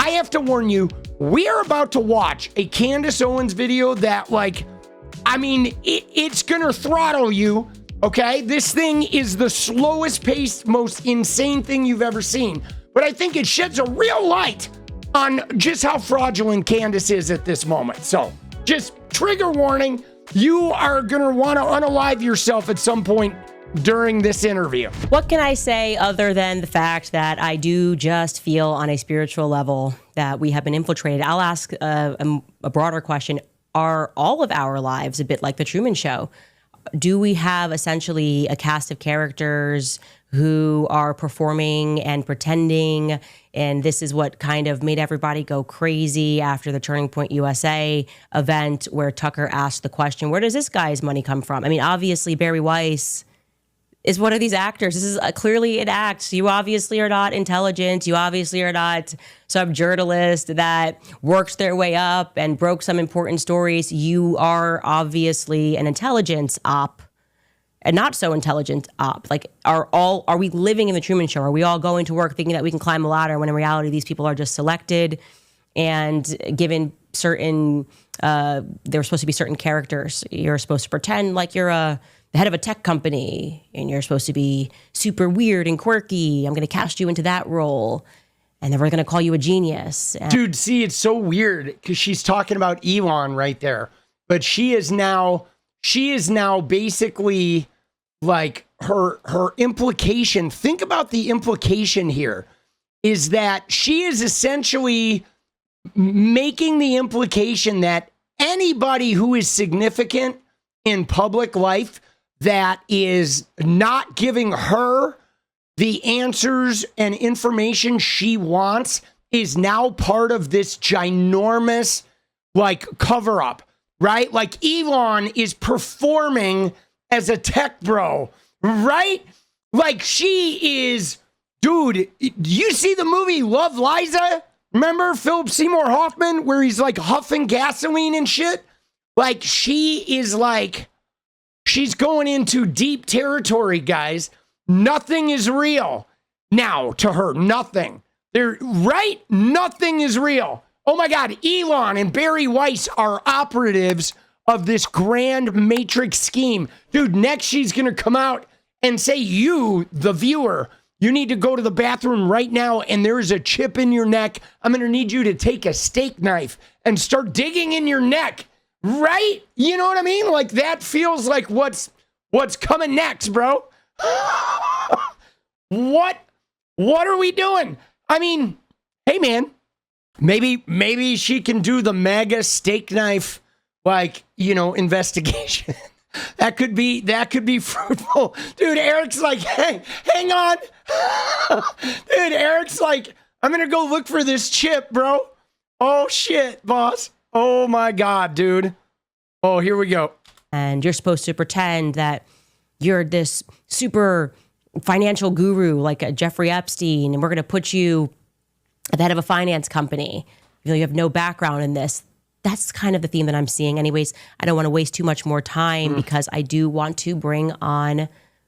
I have to warn you, we are about to watch a Candace Owens video that, like, I mean, it's gonna throttle you, okay? This thing is the slowest paced, most insane thing you've ever seen. But I think it sheds a real light on just how fraudulent Candace is at this moment. So, just trigger warning, you are gonna wanna unalive yourself at some point during this interview. What can I say other than the fact that I do just feel on a spiritual level that we have been infiltrated? I'll ask a broader question. Are all of our lives a bit like the Truman Show? Do we have essentially a cast of characters who are performing and pretending, and this is what kind of made everybody go crazy after the Turning Point USA event where Tucker asked the question, where does this guy's money come from? I mean, obviously Barry Weiss is one of these actors. This is clearly an act. You obviously are not intelligent. You obviously are not some journalist that worked their way up and broke some important stories. You are obviously an intelligence op, and not so intelligent op. Like, are we living in the Truman Show? Are we all going to work thinking that we can climb a ladder when in reality these people are just selected and given certain, there were supposed to be certain characters. You're supposed to pretend like you're the head of a tech company and you're supposed to be super weird and quirky. I'm going to cast you into that role. And then we're going to call you a genius. Dude, see, it's so weird because she's talking about Elon right there. But she is now basically like her implication. Think about the implication here is that she is essentially making the implication that anybody who is significant in public life that is not giving her the answers and information she wants is now part of this ginormous, like, cover up, right? Like, Elon is performing as a tech bro, right? Like, she is, dude, you see the movie Love, Liza? Remember Philip Seymour Hoffman, where he's like huffing gasoline and shit? Like, she is like, she's going into deep territory, guys. Nothing is real now to her. Nothing. Right? Nothing is real. Oh my God, Elon and Barry Weiss are operatives of this grand matrix scheme. Dude, next she's going to come out and say, you, the viewer, you need to go to the bathroom right now and there is a chip in your neck. I'm going to need you to take a steak knife and start digging in your neck. Right? You know what I mean? Like, that feels like what's coming next, bro. What are we doing? I mean, hey man, maybe she can do the MAGA steak knife, like, you know, investigation. That could be fruitful. Dude, Eric's like, hey, hang on. Dude, Eric's like, I'm gonna go look for this chip, bro. Oh shit, boss. Oh my God, dude. Oh, here we go. And you're supposed to pretend that you're this super financial guru like Jeffrey Epstein, and we're going to put you at the head of a finance company. You know, you have no background in this. That's kind of the theme that I'm seeing. Anyways, I don't want to waste too much more time because I do want to bring on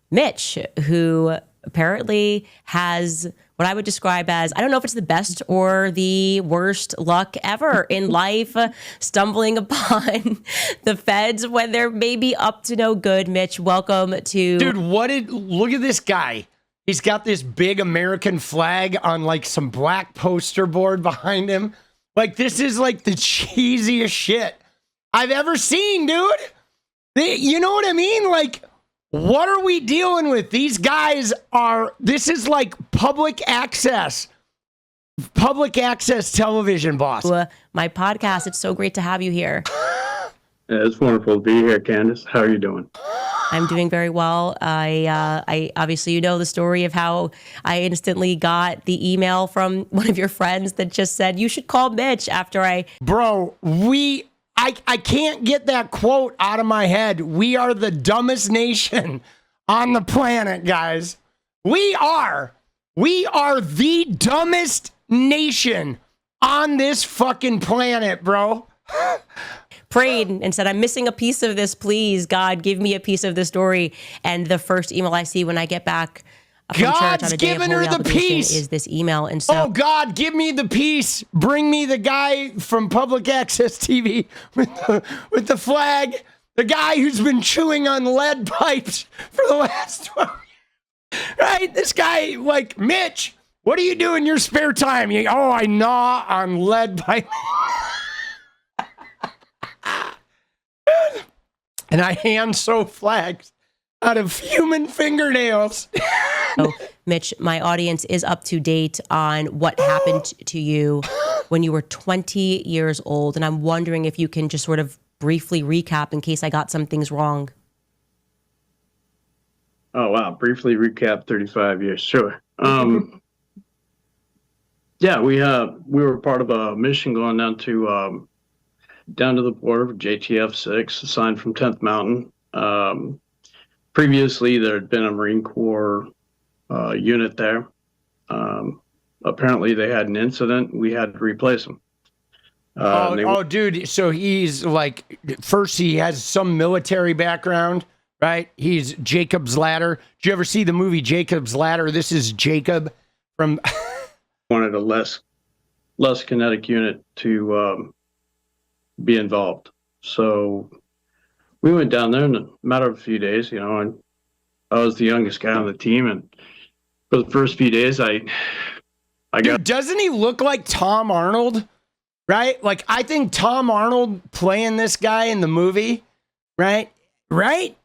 Mitch, who apparently has what I would describe as, I don't know if it's the best or the worst luck ever in life, stumbling upon the feds when they're maybe up to no good. Mitch, welcome to... Dude, look at this guy. He's got this big American flag on like some black poster board behind him. Like, this is like the cheesiest shit I've ever seen, dude. You know what I mean? Like, what are we dealing with? These guys this is like public access television, boss. My podcast, it's so great to have you here. Yeah, it's wonderful to be here, Candace. How are you doing? I'm doing very well. I obviously, you know the story of how I instantly got the email from one of your friends that just said, you should call Mitch after I... Bro, I can't get that quote out of my head. We are the dumbest nation on the planet, guys. We are the dumbest nation on this fucking planet, bro. Prayed and said, I'm missing a piece of this. Please, God, give me a piece of the story. And the first email I see when I get back from church on God's a day of given holy her the obligation peace. is this email. And so, Oh, God, give me the peace. Bring me the guy from public access TV with the flag, the guy who's been chewing on lead pipes for the last 12 years. Right? This guy, like, Mitch, what do you do in your spare time? I gnaw on lead pipe. And I hand sew flags out of human fingernails. so, Mitch, my audience is up to date on what happened to you when you were 20 years old. And I'm wondering if you can just sort of briefly recap in case I got some things wrong. Oh, wow. Briefly recap 35 years. Sure. Yeah, we were part of a mission going down to the border of JTF 6, assigned from 10th Mountain. Previously, there had been a Marine Corps unit there. Apparently, they had an incident. We had to replace them. Dude. So he's like, first he has some military background, right? He's Jacob's Ladder. Did you ever see the movie Jacob's Ladder? This is Jacob from... wanted a less kinetic unit to be involved. So we went down there in a matter of a few days, and I was the youngest guy on the team. And for the first few days, Dude, doesn't he look like Tom Arnold? Right? Like, I think Tom Arnold playing this guy in the movie, right? Right?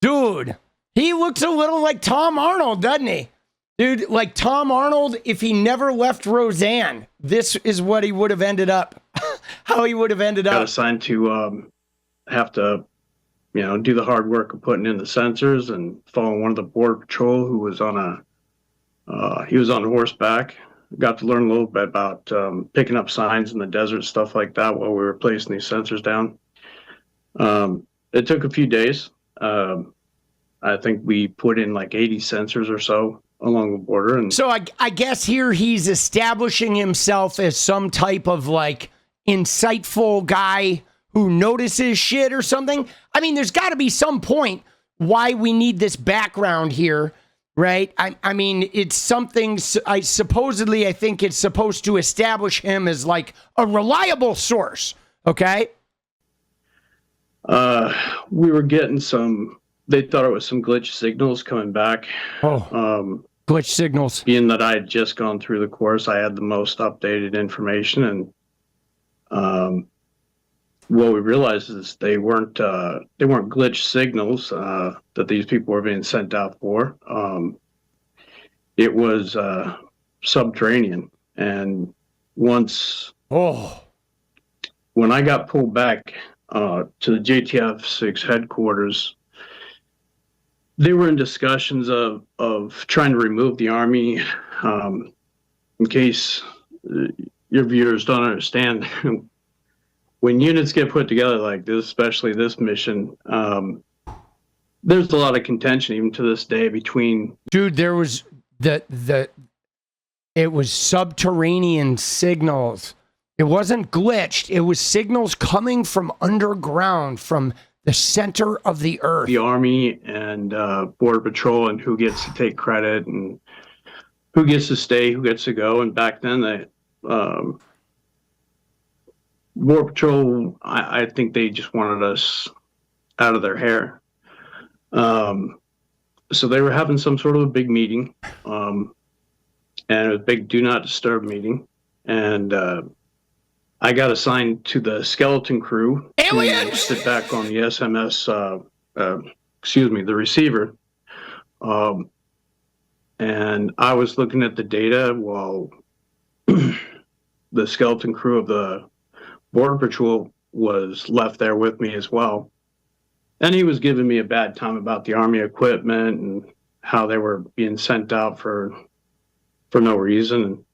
Dude, he looks a little like Tom Arnold, doesn't he? Dude, like Tom Arnold, if he never left Roseanne, this is what he would have ended up. How he would have ended up. Got assigned to have to, do the hard work of putting in the sensors and following one of the border patrol who was on horseback. Got to learn a little bit about picking up signs in the desert, stuff like that, while we were placing these sensors down. It took a few days. I think we put in like 80 sensors or so along the border. And so I guess here he's establishing himself as some type of like insightful guy who notices shit or something. I mean, there's got to be some point why we need this background here, right? I mean, it's something I think it's supposed to establish him as like a reliable source. Okay. We were getting they thought it was some glitch signals coming back. Glitch signals. Being that I had just gone through the course, I had the most updated information, and what we realized is they weren't glitch signals that these people were being sent out for. It was subterranean, and when I got pulled back to the JTF 6 headquarters, they were in discussions of trying to remove the Army. In case your viewers don't understand, when units get put together like this, especially this mission, there's a lot of contention even to this day between... Dude, there was it was subterranean signals. It wasn't glitched. It was signals coming from underground, from the center of the earth. The Army and Border Patrol, and who gets to take credit and who gets to stay, who gets to go. And back then, Border Patrol, I think they just wanted us out of their hair. So they were having some sort of a big meeting, and it was a big do not disturb meeting. And I got assigned to the skeleton crew to sit back on the SMS, the receiver. And I was looking at the data while the skeleton crew of the Border Patrol was left there with me as well. And he was giving me a bad time about the Army equipment and how they were being sent out for no reason. And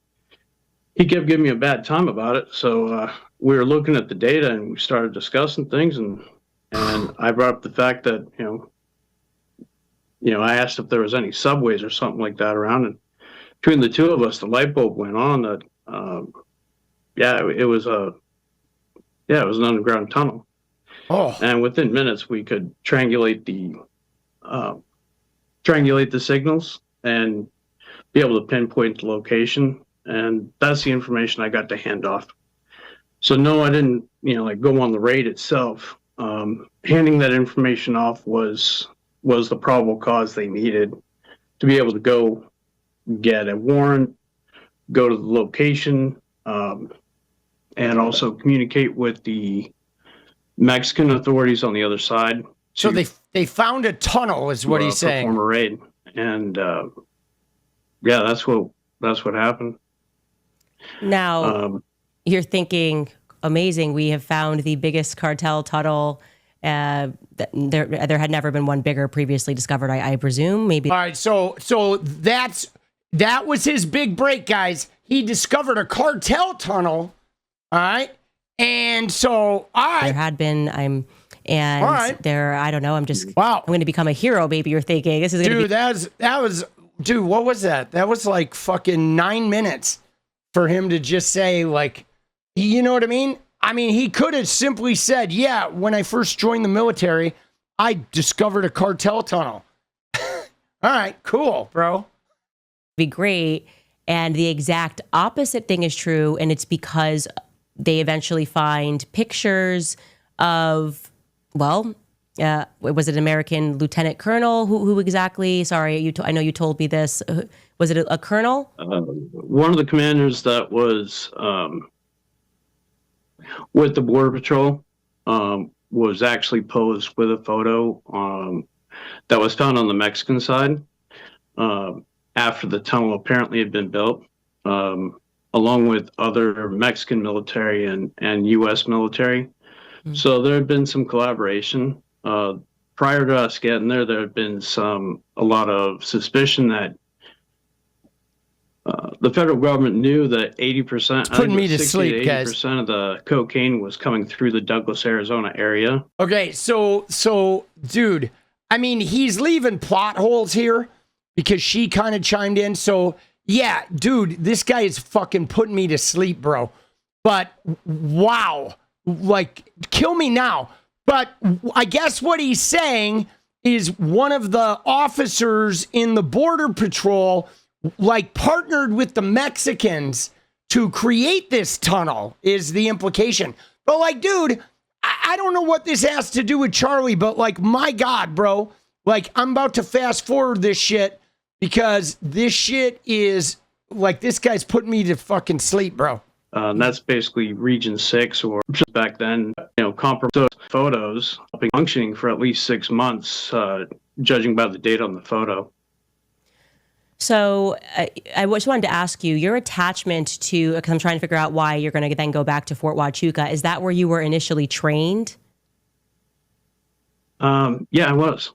he kept giving me a bad time about it. So we were looking at the data and we started discussing things. And I brought up the fact that, I asked if there was any subways or something like that around. And between the two of us, the light bulb went on that, it was an underground tunnel. Oh. And within minutes, we could triangulate the signals and be able to pinpoint the location, and that's the information I got to hand off. So no, I didn't, like go on the raid itself. Handing that information off was the probable cause they needed to be able to go get a warrant, go to the location, and also communicate with the Mexican authorities on the other side. So they found a tunnel, is what he's saying. Perform a raid, and yeah, that's what happened. Now you're thinking, amazing. We have found the biggest cartel tunnel. There had never been one bigger previously discovered. I presume, maybe. All right, so that was his big break, guys. He discovered a cartel tunnel. All right, and so all right, there had been. All right. There, I don't know. I'm going to become a hero. Maybe you're thinking this is going to be. That was, dude. What was that? That was like fucking 9 minutes for him to just say, like, you know what I mean? I mean, he could have simply said, yeah, when I first joined the military, I discovered a cartel tunnel. All right, cool, bro. Be great. And the exact opposite thing is true. And it's because they eventually find pictures of, was it an American lieutenant colonel? Who exactly? Sorry, I know you told me this. Was it a colonel? One of the commanders that was with the Border Patrol was actually posed with a photo that was found on the Mexican side after the tunnel apparently had been built, along with other Mexican military and U.S. military. Mm-hmm. So there had been some collaboration. Prior to us getting there had been a lot of suspicion that the federal government knew that 80%, putting me to sleep, guys. 80% of the cocaine was coming through the Douglas, Arizona area. Okay, so, dude, I mean, he's leaving plot holes here because she kind of chimed in. So, yeah, dude, this guy is fucking putting me to sleep, bro. But wow, like, kill me now. But I guess what he's saying is one of the officers in the Border Patrol like partnered with the Mexicans to create this tunnel is the implication. But like, dude, I don't know what this has to do with Charlie, but like, my God, bro, like I'm about to fast forward this shit because this shit is like, this guy's putting me to fucking sleep, bro. That's basically Region 6, or just back then, compromised photos functioning for at least 6 months, judging by the date on the photo. So I just wanted to ask you, your attachment to, because I'm trying to figure out why you're going to then go back to Fort Huachuca. Is that where you were initially trained? Yeah, I was.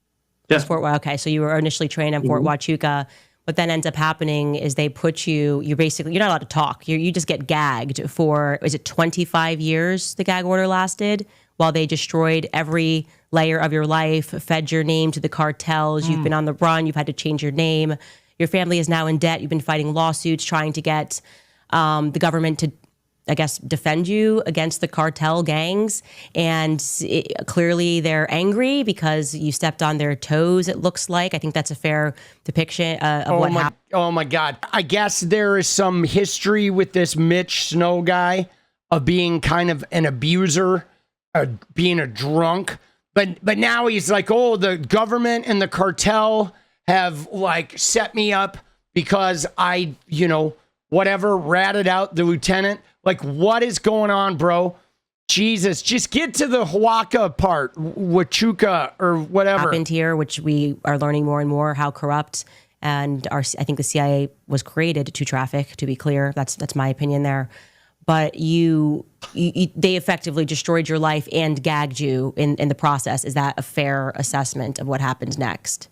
Yeah. Okay, so you were initially trained in Fort Huachuca. What then ends up happening is they put you're not allowed to talk. You just get gagged for, is it 25 years the gag order lasted? While they destroyed every layer of your life, fed your name to the cartels. You've been on the run. You've had to change your name. Your family is now in debt. You've been fighting lawsuits, trying to get the government to, I guess, defend you against the cartel gangs. And clearly they're angry because you stepped on their toes, it looks like. I think that's a fair depiction of what happened. Oh, my God. I guess there is some history with this Mitch Snow guy of being kind of an abuser, being a drunk. But now he's like, oh, the government and the cartel have like set me up because I, whatever, ratted out the lieutenant. Like, what is going on, bro? Jesus, just get to the Huachuca part, Huachuca or whatever. Happened here, which we are learning more and more how corrupt, and I think the CIA was created to traffic, to be clear. That's my opinion there. But they effectively destroyed your life and gagged you in the process. Is that a fair assessment of what happened next?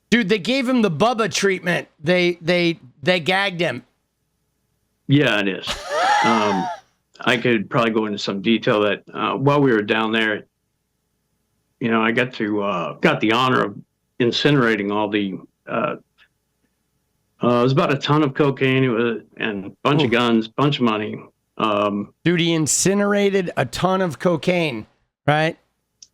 Dude, they gave him the Bubba treatment. They gagged him. Yeah, it is. I could probably go into some detail that while we were down there, I got the honor of incinerating all the. It was about a ton of cocaine, and a bunch of guns, bunch of money. Dude, he incinerated a ton of cocaine, right?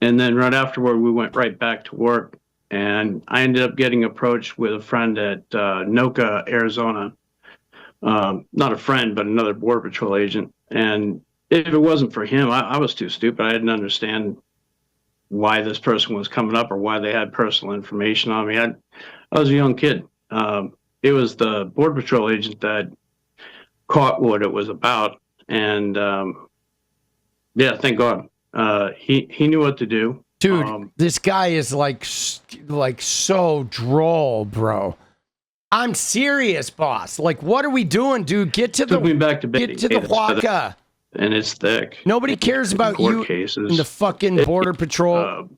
And then right afterward, we went right back to work. And I ended up getting approached with a friend at 𝗏𝗏, Arizona. Not a friend, but another Border Patrol agent. And if it wasn't for him, I was too stupid. I didn't understand why this person was coming up or why they had personal information on me. I was a young kid. It was the Border Patrol agent that caught what it was about. And yeah, thank God. He knew what to do. Dude, this guy is like so droll, bro. I'm serious, boss. Like, what are we doing, dude? Get to took me back to get to the Huachuca. And it's thick. Nobody cares about you in the fucking Border Patrol.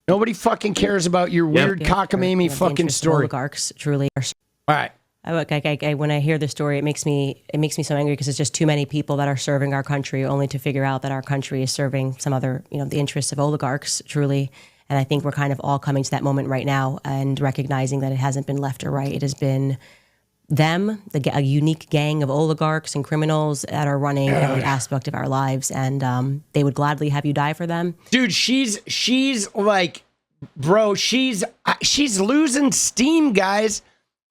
Nobody fucking cares about your weird cockamamie fucking story. Oligarchs truly are. All right. When I hear the story, it makes me so angry because it's just too many people that are serving our country, only to figure out that our country is serving some other, the interests of oligarchs, truly. And I think we're kind of all coming to that moment right now and recognizing that it hasn't been left or right. It has been them, a unique gang of oligarchs and criminals that are running every aspect of our lives, and they would gladly have you die for them. Dude, she's like, bro, she's losing steam, guys.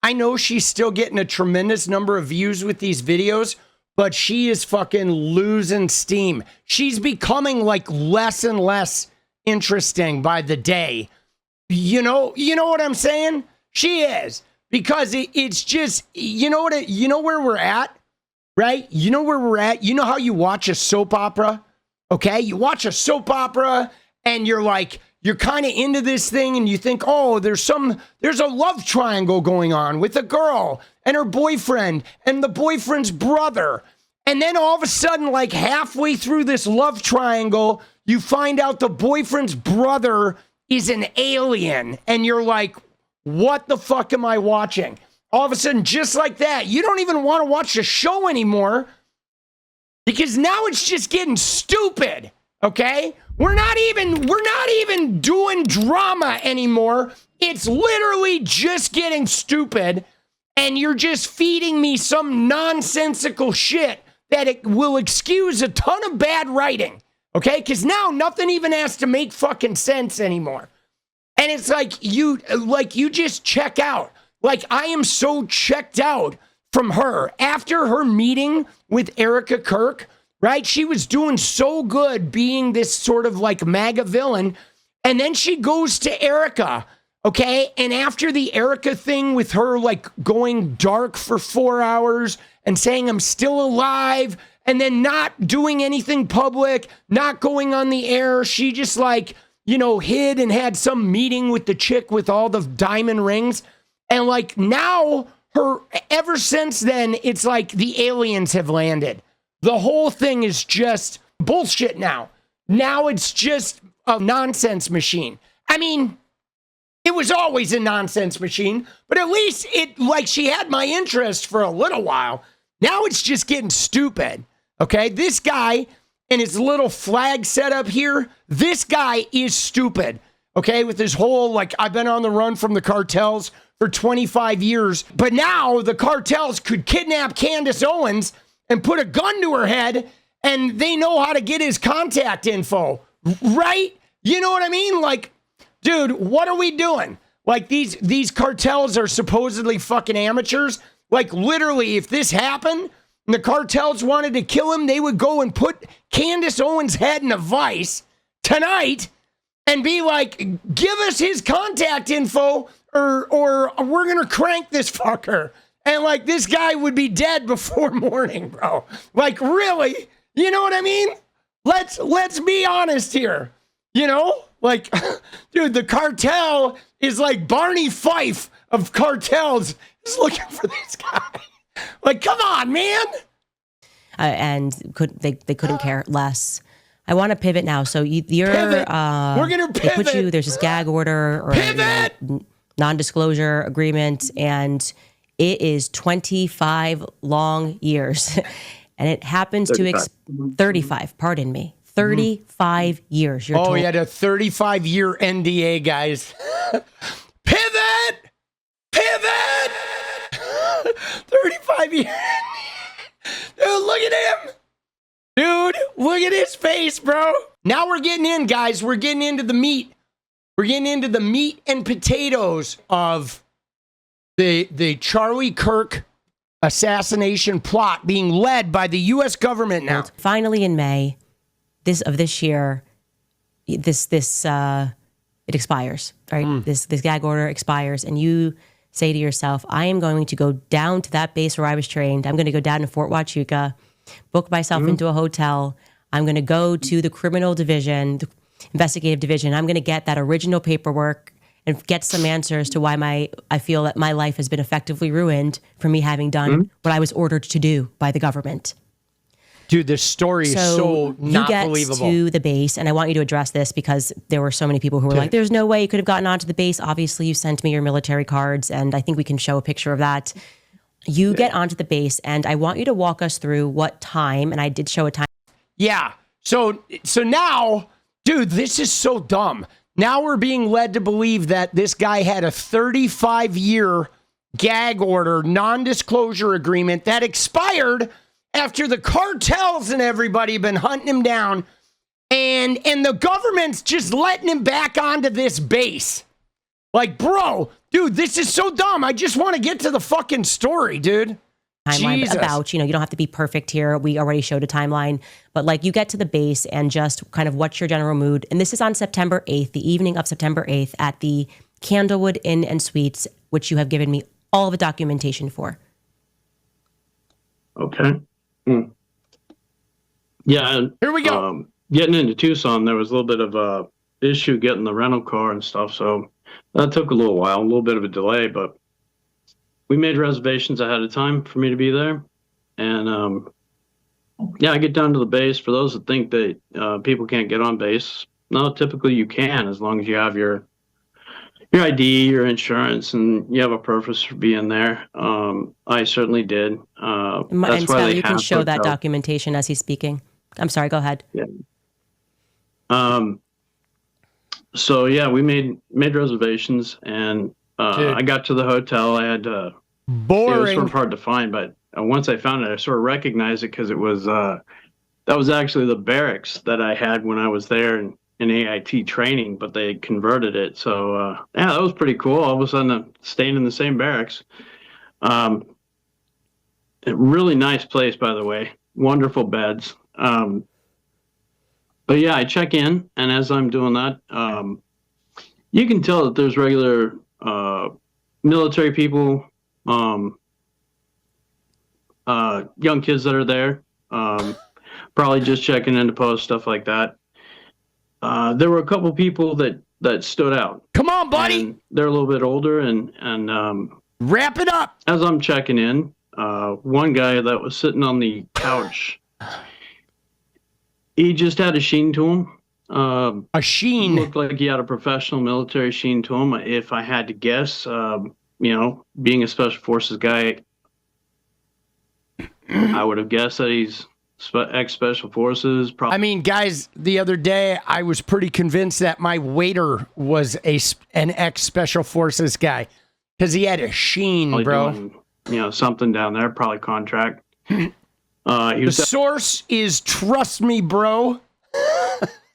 I know she's still getting a tremendous number of views with these videos, but she is fucking losing steam. She's becoming like less and less interesting by the day. You know what I'm saying? She is. Because it's just, you know where we're at, right? You know where we're at? You know how you watch a soap opera, okay? You watch a soap opera and you're kind of into this thing and you think, oh, there's a love triangle going on with a girl and her boyfriend and the boyfriend's brother. And then all of a sudden, like halfway through this love triangle, you find out the boyfriend's brother is an alien and you're like, what the fuck am I watching? All of a sudden, just like that, you don't even want to watch the show anymore because now it's just getting stupid, okay? We're not even doing drama anymore. It's literally just getting stupid, and you're just feeding me some nonsensical shit that it will excuse a ton of bad writing, okay? Because now nothing even has to make fucking sense anymore. And it's like you just check out. Like, I am so checked out from her. After her meeting with Erika Kirk, right? She was doing so good being this sort of like MAGA villain. And then she goes to Erika, okay? And after the Erika thing with her like going dark for 4 hours and saying I'm still alive and then not doing anything public, not going on the air, she just like, hid and had some meeting with the chick with all the diamond rings. And like now ever since then, it's like the aliens have landed. The whole thing is just bullshit now. Now it's just a nonsense machine. I mean, it was always a nonsense machine, but at least she had my interest for a little while. Now it's just getting stupid. Okay. This guy and his little flag set up here, this guy is stupid, okay? With his whole, I've been on the run from the cartels for 25 years, but now the cartels could kidnap Candace Owens and put a gun to her head, and they know how to get his contact info, right? You know what I mean? Dude, what are we doing? These cartels are supposedly fucking amateurs. Literally, if this happened, and the cartels wanted to kill him, they would go and put Candace Owens' head in a vice tonight and be like, give us his contact info or we're going to crank this fucker. And this guy would be dead before morning, bro. Really? You know what I mean? Let's be honest here. Dude, the cartel is like Barney Fife of cartels is looking for this guy. Come on, man. And they couldn't care less. I want to pivot now. So you're we're gonna pivot. There's this gag order or non-disclosure agreement, and it is 25 long years, and it happens 35. 35. Pardon me. 35 years. You're told. Yeah, a 35-year NDA, guys. Pivot. 35 years. Dude, look at him. Dude, look at his face, bro. Now we're getting in, guys. We're getting into the meat. We're getting into the meat and potatoes of the Charlie Kirk assassination plot being led by the U.S. government now. Finally, in May of this year, it expires, right? This gag order expires, and you say to yourself, I am going to go down to that base where I was trained. I'm going to go down to Fort Huachuca, book myself into a hotel. I'm going to go to the criminal division, the investigative division. I'm going to get that original paperwork and get some answers to why I feel that my life has been effectively ruined for me having done what I was ordered to do by the government. Dude, this story is so not believable. You get to the base, and I want you to address this because there were so many people who were like, there's no way you could have gotten onto the base. Obviously, you sent me your military cards, and I think we can show a picture of that. You get onto the base, and I want you to walk us through what time, and I did show a time. Yeah. So now, dude, this is so dumb. Now we're being led to believe that this guy had a 35-year gag order, non-disclosure agreement that expired after the cartels and everybody have been hunting him down, and the government's just letting him back onto this base. Like, bro, dude, this is so dumb. I just want to get to the fucking story, dude. Timeline about, you don't have to be perfect here. We already showed a timeline, but like you get to the base and just kind of what's your general mood. And this is on September 8th, the evening of September 8th at the Candlewood Inn and Suites, which you have given me all the documentation for. Okay. Yeah. Here we go. Getting into Tucson, there was a little bit of a issue getting the rental car and stuff. So that took a little while, a little bit of a delay, but we made reservations ahead of time for me to be there. And I get down to the base. For those that think that people can't get on base, no, typically you can, as long as you have your ID, your insurance, and you have a purpose for being there. I certainly did. And Sally, you can show that documentation as he's speaking. I'm sorry, go ahead. Yeah. So yeah, we made reservations, and I got to the hotel. I had to. Boring. It was sort of hard to find, but once I found it, I sort of recognized it because it was that was actually the barracks that I had when I was there in AIT training, but they converted it. So that was pretty cool. All of a sudden, I'm staying in the same barracks. A really nice place, by the way. Wonderful beds. But yeah, I check in, and as I'm doing that, you can tell that there's regular military people, young kids that are there, probably just checking in to post, stuff like that. There were a couple people that stood out. Come on, buddy. And they're a little bit older, and wrap it up. As I'm checking in, one guy that was sitting on the couch, he just had a sheen to him. A sheen. Looked like he had a professional military sheen to him. If I had to guess, being a special forces guy, I would have guessed that he's ex-special forces. I mean, guys, the other day I was pretty convinced that my waiter was an ex-special forces guy because he had a sheen, probably bro. Doing, something down there, probably contract. The source is trust me, bro.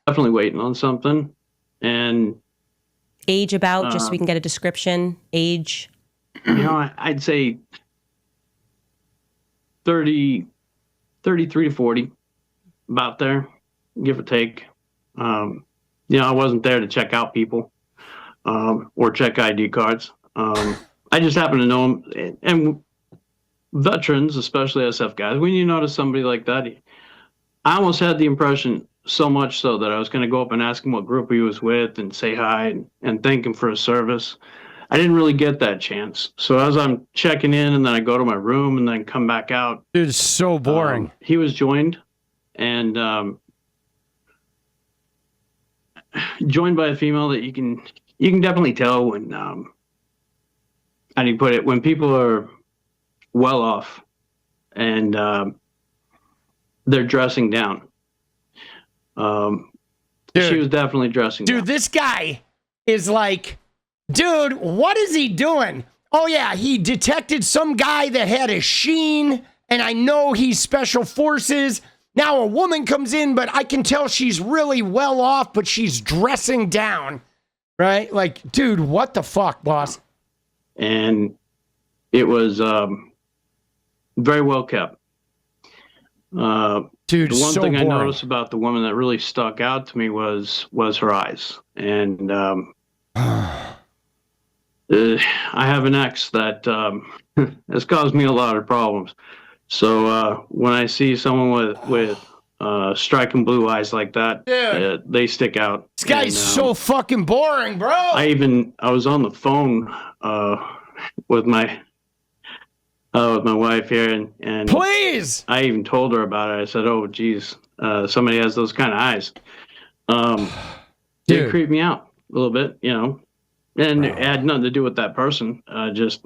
Definitely waiting on something. And age about, just so we can get a description. Age. I'd say 33 to 40, about there, give or take. I wasn't there to check out people or check ID cards. I just happen to know him. And veterans, especially SF guys, when you notice somebody like that, I almost had the impression, so much so that I was going to go up and ask him what group he was with and say hi and thank him for his service. I didn't really get that chance. So as I'm checking in and then I go to my room and then come back out. Dude, it's so boring. He was joined and joined by a female that you can definitely tell when, how do you put it, when people are well off and they're dressing down. She was definitely dressing down. Dude, this guy is like, dude, what is he doing? Oh, yeah, he detected some guy that had a sheen, and I know he's special forces. Now a woman comes in, but I can tell she's really well off, but she's dressing down. Right? Like, dude, what the fuck, boss? And it was very well kept. Dude, the one so thing boring. I noticed about the woman that really stuck out to me was her eyes. And I have an ex that has caused me a lot of problems. So when I see someone with striking blue eyes like that, they stick out. This guy's so fucking boring, bro. I was on the phone with my wife here, and please, I even told her about it. I said, "Oh, geez, somebody has those kind of eyes." They creep me out a little bit, you know, and it had nothing to do with that person. Just,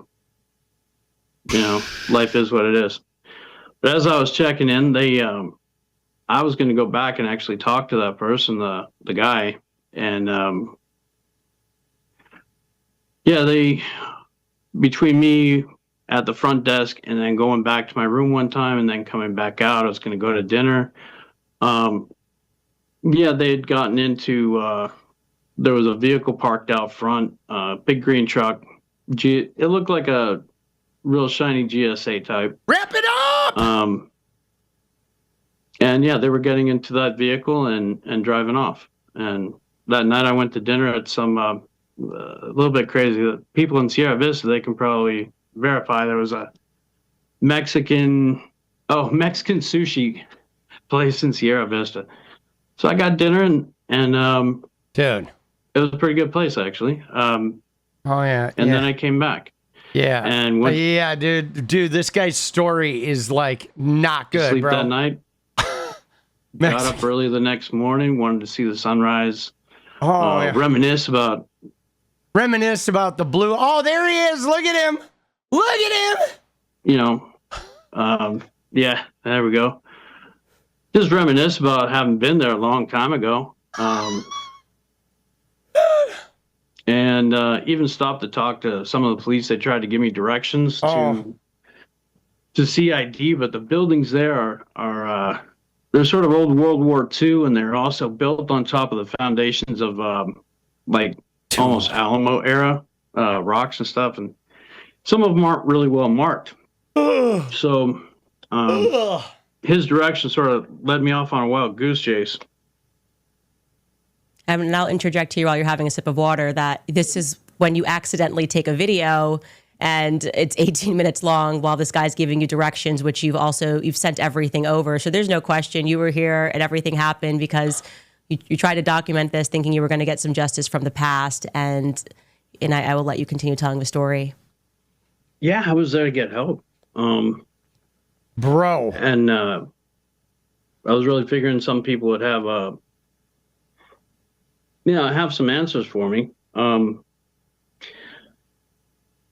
you know, life is what it is. But as I was checking in, I was going to go back and actually talk to that person, the guy, and between me at the front desk and then going back to my room one time and then coming back out, I was going to go to dinner. They had gotten into, there was a vehicle parked out front, big green truck. It looked like a real shiny GSA type. Wrap it up! And they were getting into that vehicle and driving off. And that night I went to dinner at some, a little bit crazy. The people in Sierra Vista, they can probably verify there was a Mexican sushi place in Sierra Vista. So I got dinner and dude, it was a pretty good place actually. And then I came back. Yeah. And dude, this guy's story is like not good, sleep bro. that night. Got up early the next morning, wanted to see the sunrise. Reminisce about the blue. Oh, there he is. Look at him. Look at him. You know, there we go. Just reminisce about having been there a long time ago. And even stopped to talk to some of the police. They tried to give me directions to CID, but the buildings there are they're sort of old World War II, and they're also built on top of the foundations of almost Alamo era rocks and stuff, and some of them aren't really well marked. So his direction sort of led me off on a wild goose chase. And I'll interject here while you're having a sip of water that this is when you accidentally take a video and it's 18 minutes long while this guy's giving you directions, which you've sent everything over. So there's no question you were here and everything happened because you tried to document this thinking you were going to get some justice from the past. And I will let you continue telling the story. Yeah, I was there to get help. Bro. And I was really figuring some people would have have some answers for me.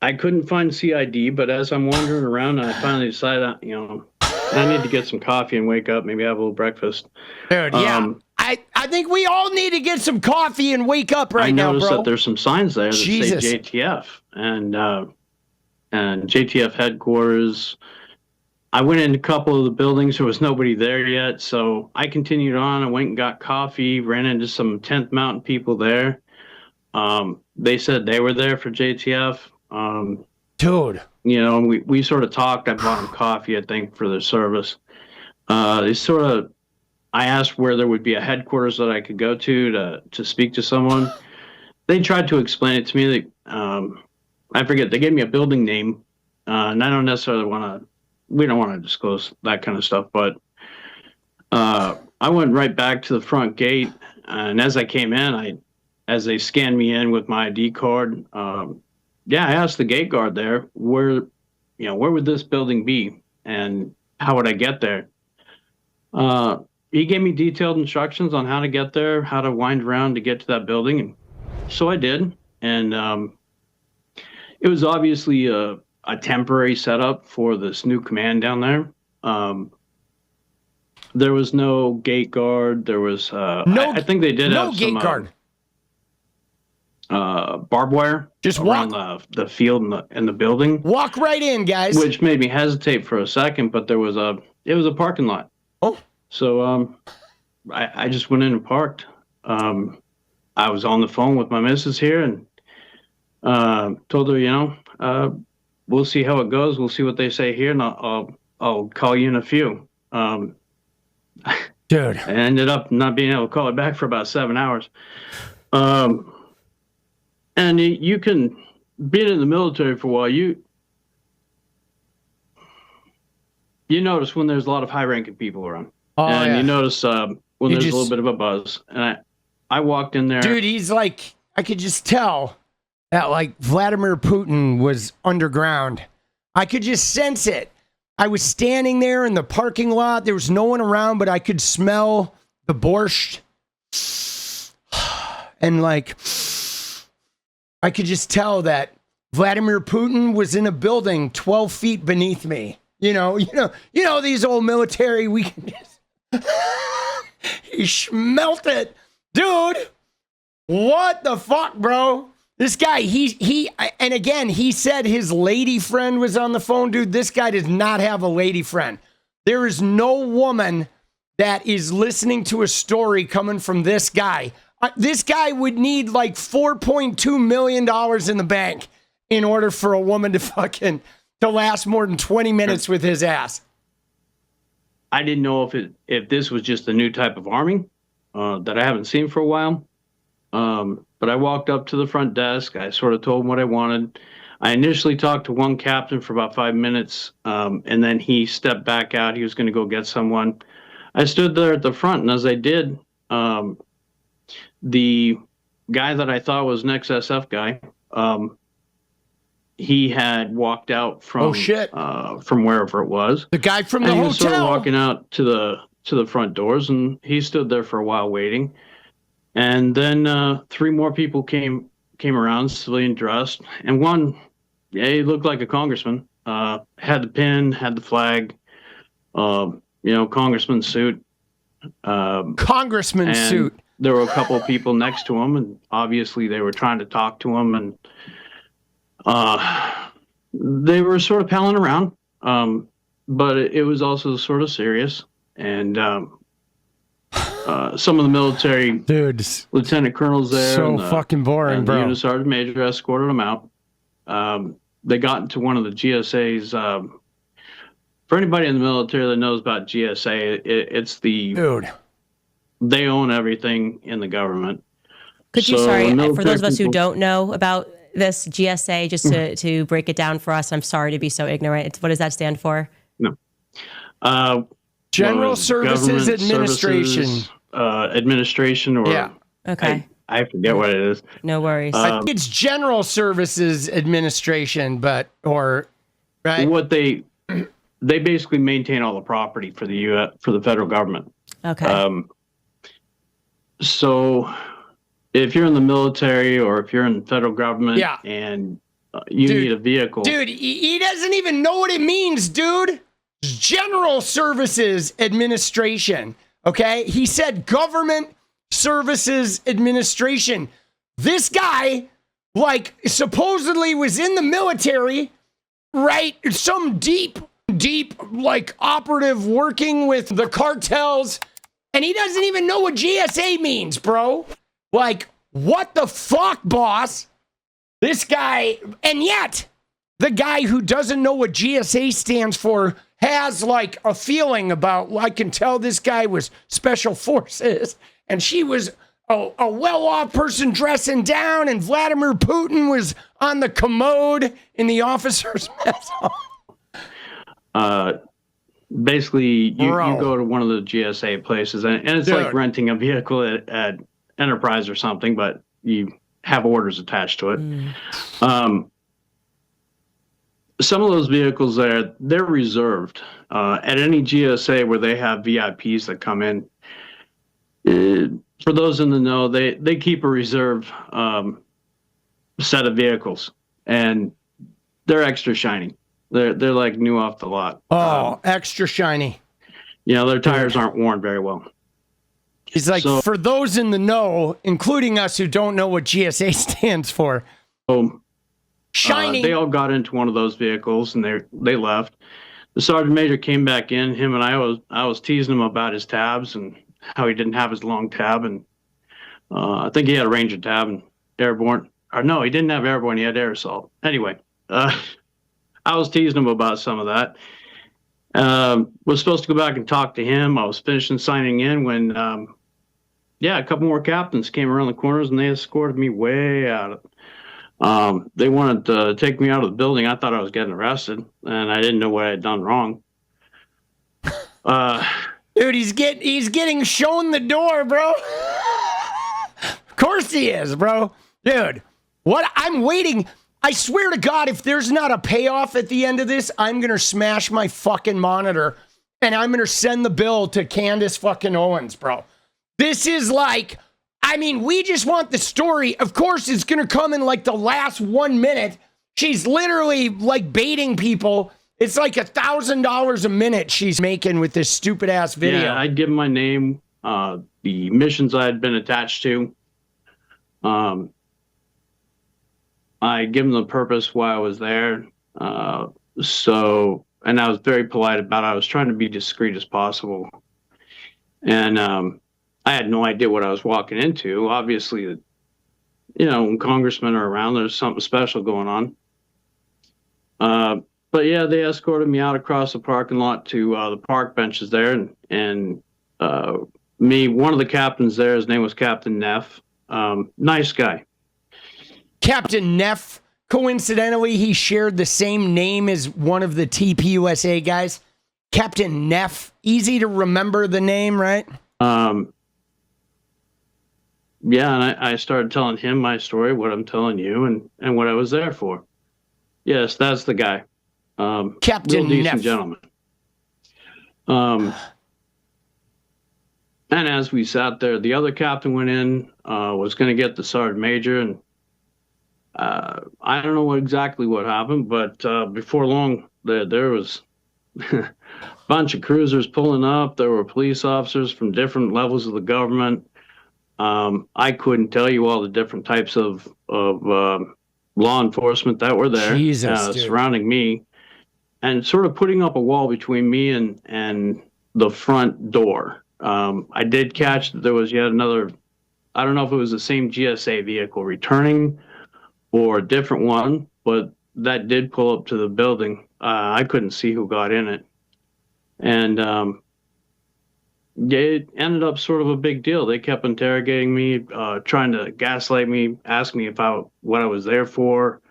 I couldn't find CID, but as I'm wandering around, I finally decided, I need to get some coffee and wake up, maybe have a little breakfast. Dude, yeah. I think we all need to get some coffee and wake up now, bro. I noticed that there's some signs there that Jesus. say JTF and JTF headquarters. I went in a couple of the buildings. There was nobody there yet, so I continued on. I went and got coffee, ran into some 10th Mountain people there. They said they were there for JTF. Dude. We sort of talked. I bought them coffee, I think, for their service. I asked where there would be a headquarters that I could go to speak to someone. They tried to explain it to me. I forget. They gave me a building name, and I don't necessarily we don't want to disclose that kind of stuff, but I went right back to the front gate, and as I came in, as they scanned me in with my ID card, I asked the gate guard there, where would this building be, and how would I get there? He gave me detailed instructions on how to get there, how to wind around to get to that building, and so I did, and it was obviously a temporary setup for this new command down there. There was no gate guard. There was I think they did have gate some guard. Barbed wire just around the field and the building. Walk right in, guys. Which made me hesitate for a second, but it was a parking lot. Oh. So I just went in and parked. I was on the phone with my missus here and told her, we'll see how it goes. We'll see what they say here, and I'll call you in a few. Dude, I ended up not being able to call her back for about 7 hours. And you can, being in the military for a while, you notice when there's a lot of high-ranking people around. You notice when there's a little bit of a buzz. And I walked in there. Dude, he's like, I could just tell that like Vladimir Putin was underground. I could just sense it. I was standing there in the parking lot. There was no one around, but I could smell the borscht. And like, I could just tell that Vladimir Putin was in a building 12 feet beneath me. You know, these old military, we can just, he smelt it. Dude, what the fuck, bro? This guy, and again, he said his lady friend was on the phone. Dude, this guy does not have a lady friend. There is no woman that is listening to a story coming from this guy. This guy would need like $4.2 million in the bank in order for a woman to last more than 20 minutes with his ass. I didn't know if this was just a new type of arming that I haven't seen for a while. But I walked up to the front desk. I sort of told him what I wanted. I initially talked to one captain for about 5 minutes, and then he stepped back out. He was going to go get someone. I stood there at the front, and as I did, the guy that I thought was an ex-SF guy, he had walked out from from wherever it was. The guy from the hotel. He was sort of walking out to the front doors, and he stood there for a while waiting. And then 3 more people came around, civilian dressed, and one, he looked like a congressman. Had the pin, had the flag, congressman suit. Congressman suit. There were a couple of people next to him, and obviously they were trying to talk to him, and they were sort of palling around, but it was also sort of serious. And some of the military lieutenant colonels there, so fucking boring, and bro. The sergeant major escorted them out. They got into one of the GSA's. For anybody in the military that knows about GSA, it's the they own everything in the government. Could you, for those of us who don't know about this GSA, just to break it down for us, I'm sorry to be so ignorant. What does that stand for? No. General Services Administration. Administration, or okay. I forget what it is. No worries. I think it's General Services Administration, right? What they basically maintain all the property for the U.S. for the federal government. Okay. So if you're in the military or if you're in the federal government and you need a vehicle. Dude, he doesn't even know what it means, dude. General Services Administration. Okay? He said Government Services Administration. This guy, supposedly was in the military, right? Some deep, operative working with the cartels. And he doesn't even know what GSA means, bro. What the fuck, boss? This guy, and yet, the guy who doesn't know what GSA stands for has a feeling about, I can tell this guy was Special Forces, and she was a well-off person dressing down, and Vladimir Putin was on the commode in the officer's mess hall. Basically, you go to one of the GSA places, and it's like renting a vehicle at Enterprise or something, but you have orders attached to it. Some of those vehicles they're reserved. At any GSA where they have VIPs that come in, for those in the know, they keep a reserve set of vehicles, and they're extra shiny. They're like new off the lot. Oh, extra shiny. Their tires aren't worn very well. He's like, for those in the know, including us who don't know what GSA stands for. Shiny. They all got into one of those vehicles and they left. The sergeant major came back in. Him and I was teasing him about his tabs and how he didn't have his long tab, and I think he had a Ranger tab and airborne. Or no, he didn't have airborne. He had air assault. Anyway, I was teasing him about some of that. Was supposed to go back and talk to him. I was finishing signing in when, a couple more captains came around the corners and they escorted me way out. They wanted to take me out of the building. I thought I was getting arrested, and I didn't know what I had done wrong. Dude, he's getting shown the door, bro. Of course he is, bro. Dude, what? I'm waiting. I swear to God, if there's not a payoff at the end of this, I'm going to smash my fucking monitor and I'm going to send the bill to Candace fucking Owens, bro. This is like, I mean, we just want the story. Of course, it's going to come in like the last 1 minute. She's literally like baiting people. It's like $1,000 a minute she's making with this stupid ass video. Yeah, I'd give my name, the missions I had been attached to. I give them the purpose why I was there. And I was very polite about it. I was trying to be discreet as possible. And I had no idea what I was walking into. Obviously, when congressmen are around, there's something special going on. But yeah, they escorted me out across the parking lot to the park benches there. And one of the captains there, his name was Captain Neff. Nice guy. Captain Neff, coincidentally, he shared the same name as one of the tpusa guys. Captain Neff, easy to remember the name, right? Yeah, and I started telling him my story, what I'm telling you, and what I was there for. Yes, that's the guy. Captain real decent Neff. Gentleman. And as we sat there, the other captain went in, was going to get the sergeant major, and I don't know exactly what happened, but before long, there was a bunch of cruisers pulling up. There were police officers from different levels of the government. I couldn't tell you all the different types of law enforcement that were there, surrounding me, and sort of putting up a wall between me and the front door. I did catch that there was yet another, I don't know if it was the same GSA vehicle returning or a different one, but that did pull up to the building. I couldn't see who got in it. And it ended up sort of a big deal. They kept interrogating me, trying to gaslight me, ask me about what I was there for,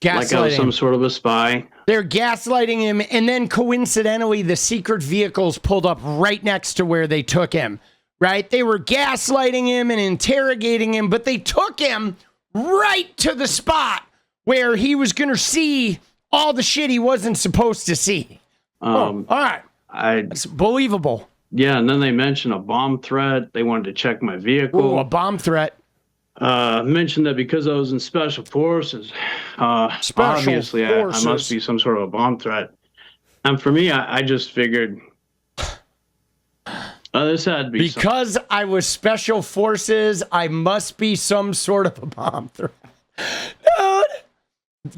like I was some sort of a spy. They're gaslighting him, and then coincidentally, the secret vehicles pulled up right next to where they took him, right? They were gaslighting him and interrogating him, but they took him right to the spot where he was going to see all the shit he wasn't supposed to see. All right. It's believable. Yeah, and then they mentioned a bomb threat. They wanted to check my vehicle. Ooh, a bomb threat. Mentioned that because I was in special forces, obviously I must be some sort of a bomb threat. And for me, I just figured this had to be because I was special forces, I must be some sort of a bomb threat.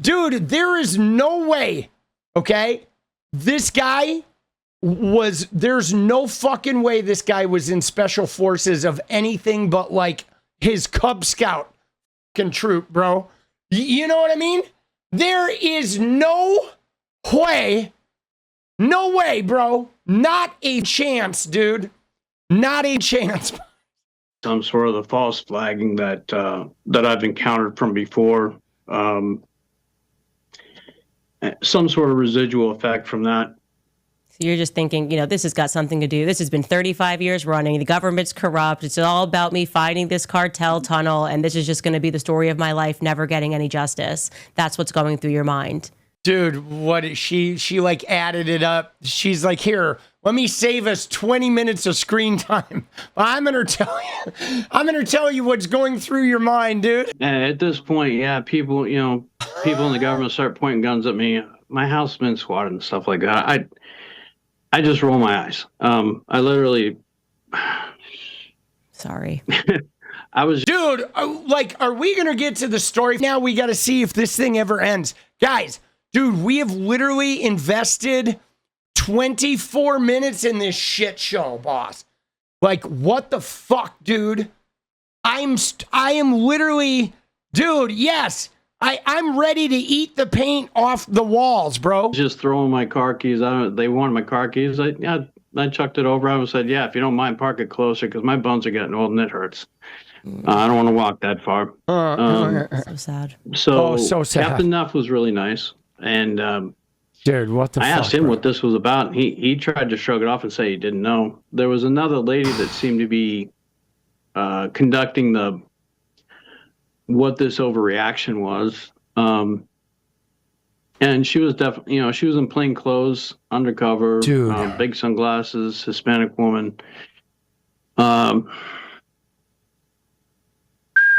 Dude, there is no way, okay? There's no fucking way this guy was in special forces of anything but like his Cub Scout fucking troop, bro. You know what I mean? There is no way, bro. Not a chance, dude. Not a chance. Some sort of the false flagging that I've encountered from before. Some sort of residual effect from that. So you're just thinking, this has got something to do. This has been 35 years running. The government's corrupt. It's all about me fighting this cartel tunnel, and this is just going to be the story of my life, never getting any justice. That's what's going through your mind. Dude, what is she like added it up. She's like, here, let me save us 20 minutes of screen time. I'm going to tell you what's going through your mind, dude. At this point, yeah, people in the government start pointing guns at me. My house has been squatted and stuff like that. I just roll my eyes. I literally. Sorry. Dude, are we going to get to the story? Now we got to see if this thing ever ends. Guys, dude, we have literally invested 24 minutes in this shit show, boss. Like, what the fuck, dude? I am literally, dude. Yes, I'm ready to eat the paint off the walls, bro. Just throwing my car keys out. They wanted my car keys. I chucked it over. I said, yeah, if you don't mind, park it closer because my bones are getting old and it hurts. I don't want to walk that far. So sad. So sad. Captain Neff was really nice. And dude, what the fuck? I asked him bro? what this was about. He tried to shrug it off and say he didn't know. There was another lady that seemed to be conducting what this overreaction was. And she was definitely, she was in plain clothes, undercover, dude. Big sunglasses, Hispanic woman.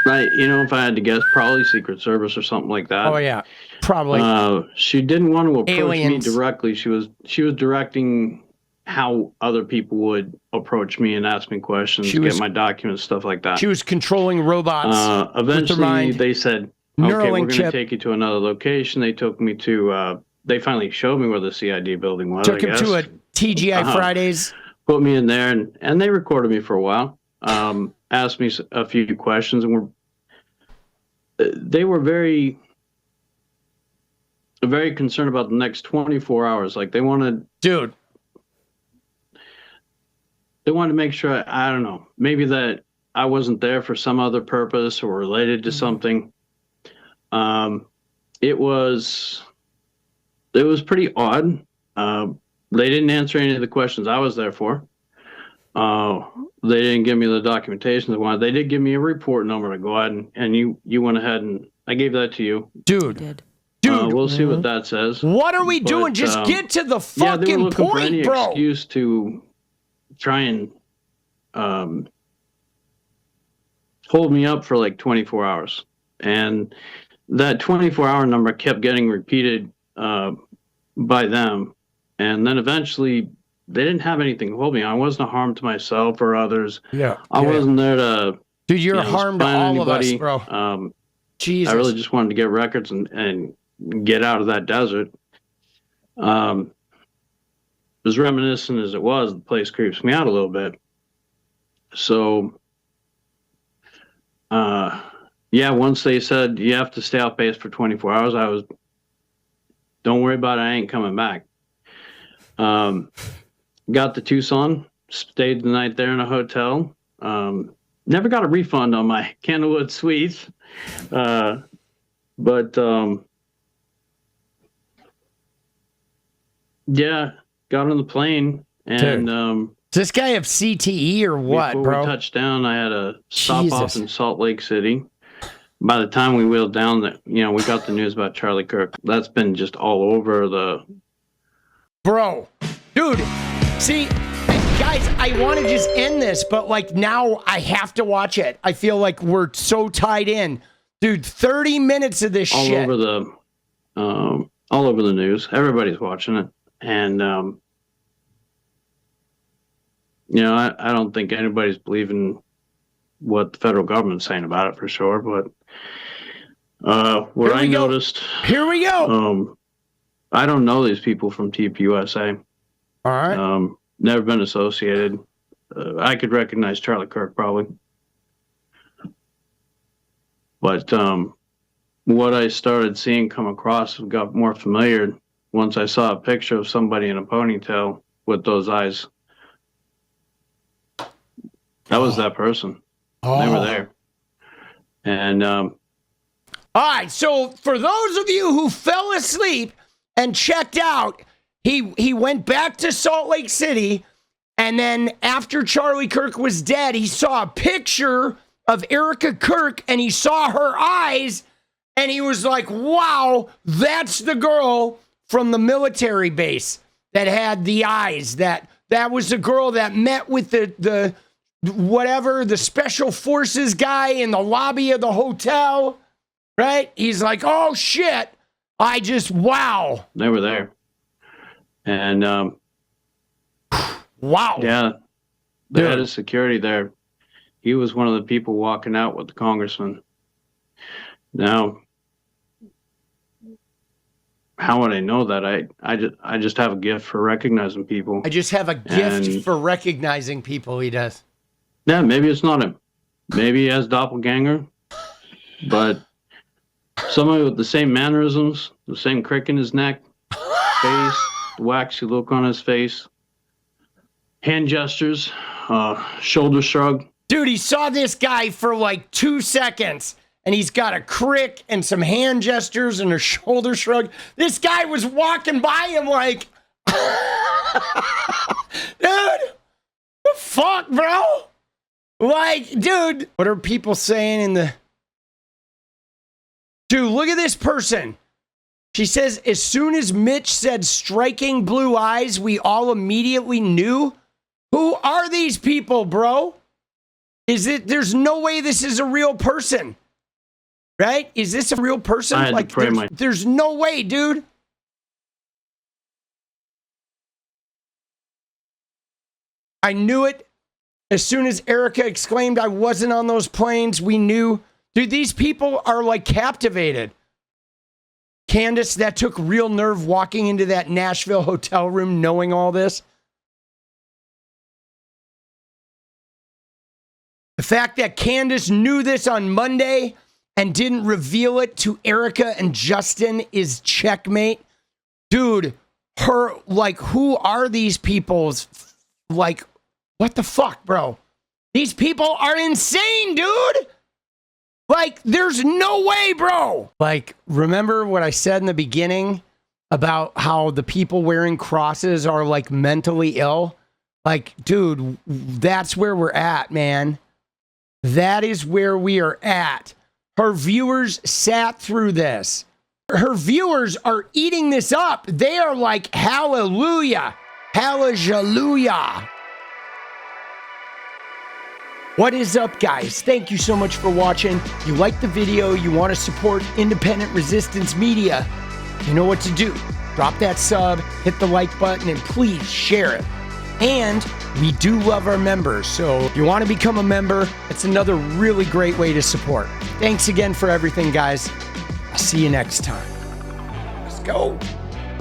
Right, if I had to guess, probably Secret Service or something like that. Oh yeah, probably. She didn't want to approach Aliens. me directly. She was directing how other people would approach me and ask me questions, get my documents, stuff like that. She was controlling robots. Eventually, they said, "Okay, we're going to chip. take you to another location." They took me to. They finally showed me where the CID building was. Took him to a TGI Fridays. Put me in there, and they recorded me for a while. Asked me a few questions, and they were very, very concerned about the next 24 hours. Like they wanted, dude. They wanted to make sure. I don't know, maybe that I wasn't there for some other purpose or related to something. It was pretty odd. They didn't answer any of the questions I was there for. They didn't give me the documentation they wanted. They did give me a report number to go ahead and you went ahead and I gave that to you. Dude. We'll see what that says. What are we doing? Just get to the fucking they were looking point, for any bro. excuse to try and hold me up for like 24 hours. And that 24-hour number kept getting repeated by them. And then eventually they didn't have anything to hold me. I wasn't a harm to myself or others. Yeah. I wasn't there to dude, you're a harm to all anybody. of us, bro. Jesus. I really just wanted to get records and get out of that desert. As reminiscent as it was, the place creeps me out a little bit. So, once they said you have to stay off base for 24 hours, don't worry about it, I ain't coming back. Got to Tucson, stayed the night there in a hotel. Never got a refund on my Candlewood suites. Got on the plane and does this guy have CTE or what, before bro? we touched down, I had a stop off in Salt Lake City. By the time we wheeled down, we got the news about Charlie Kirk. That's been just all over the. Bro, dude, see, guys, I want to just end this, but like now I have to watch it. I feel like we're so tied in, dude. 30 minutes of this shit. All over the news. Everybody's watching it, and I don't think anybody's believing what the federal government's saying about it for sure. But what I noticed. Here we go. I don't know these people from tpusa. All right. Never been associated. I could recognize Charlie Kirk probably. But what I started seeing come across got more familiar once I saw a picture of somebody in a ponytail with those eyes. That was that person. They were there. And all right, so for those of you who fell asleep and checked out, he went back to Salt Lake City, and then after Charlie Kirk was dead, he saw a picture of Erika Kirk, and he saw her eyes, and he was like, wow, that's the girl from the military base that had the eyes. That was the girl that met with the special forces guy in the lobby of the hotel, right? He's like, oh shit, wow. They were there. And wow. Yeah, the head of security there, he was one of the people walking out with the congressman. Now, how would I know that? I just have a gift for recognizing people. I just have a gift for recognizing people, he does. Yeah, maybe it's not him. Maybe he has doppelganger, but somebody with the same mannerisms, the same crick in his neck, face, the waxy look on his face, hand gestures, shoulder shrug. Dude, he saw this guy for like 2 seconds, and he's got a crick and some hand gestures and a shoulder shrug. This guy was walking by him like, dude, the fuck, bro? Like, dude, what are people saying in the... Dude, look at this person. She says, as soon as Mitch said striking blue eyes, we all immediately knew. Who are these people, bro? There's no way this is a real person. Right? Is this a real person? I had Like, to pray there's no way, dude. I knew it. As soon as Erika exclaimed I wasn't on those planes, we knew. Dude, these people are like captivated. Candace, that took real nerve walking into that Nashville hotel room knowing all this. The fact that Candace knew this on Monday and didn't reveal it to Erika and Justin is checkmate. Dude, who are these people's, like, what the fuck, bro? These people are insane, dude. Like, there's no way, bro. Like, remember what I said in the beginning about how the people wearing crosses are, like, mentally ill? Like, dude, that's where we're at, man. That is where we are at. Her viewers sat through this. Her viewers are eating this up. They are like, hallelujah. Hallelujah. What is up, guys? Thank you so much for watching. If you like the video, you want to support independent resistance media, you know what to do. Drop that sub, hit the like button, and please share it. And we do love our members, so if you want to become a member, it's another really great way to support. Thanks again for everything, guys. I'll see you next time. Let's go.